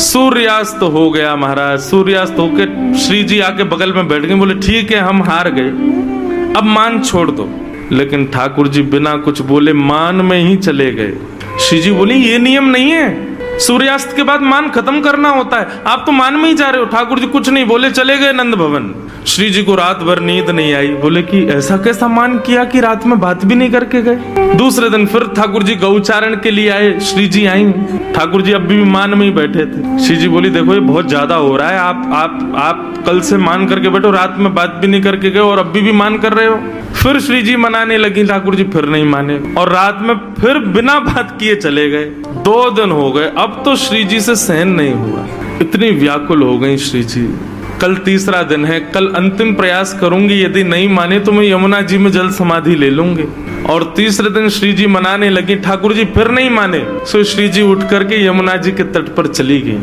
सूर्यास्त हो गया महाराज। सूर्यास्त होके श्री जी आके बगल में बैठ गए, बोले ठीक है हम हार गए, अब मान छोड़ दो। लेकिन ठाकुर जी बिना कुछ बोले मान में ही चले गए। श्री जी बोली ये नियम नहीं है, सूर्यास्त के बाद मान खत्म करना होता है, आप तो मान में ही जा रहे हो। ठाकुर जी कुछ नहीं बोले, चले गए नंद भवन। श्री जी को रात भर नींद नहीं आई, बोले कि ऐसा कैसा मान किया कि रात में बात भी नहीं करके गए। दूसरे दिन फिर ठाकुर जी गौचारण के लिए आए, श्री जी आई, ठाकुर जी अभी भी मान में ही बैठे थे। श्री जी बोली देखो ये बहुत ज्यादा हो रहा है, आप कल से मान करके बैठो, रात में बात भी नहीं करके गए और अभी भी मान कर रहे हो। फिर श्री जी मनाने लगी, ठाकुर जी फिर नहीं माने और रात में फिर बिना बात किए चले गए। 2 दिन हो गए, अब तो श्री जी से सहन नहीं हुआ, इतनी व्याकुल हो गई श्री जी। कल तीसरा दिन है, कल अंतिम प्रयास करूंगी, यदि नहीं माने तो मैं यमुना जी में जल समाधि ले लूंगी। और तीसरे दिन श्री जी मनाने लगी, ठाकुर जी फिर नहीं माने, सो श्री जी उठ करके यमुना जी के तट पर चली गई।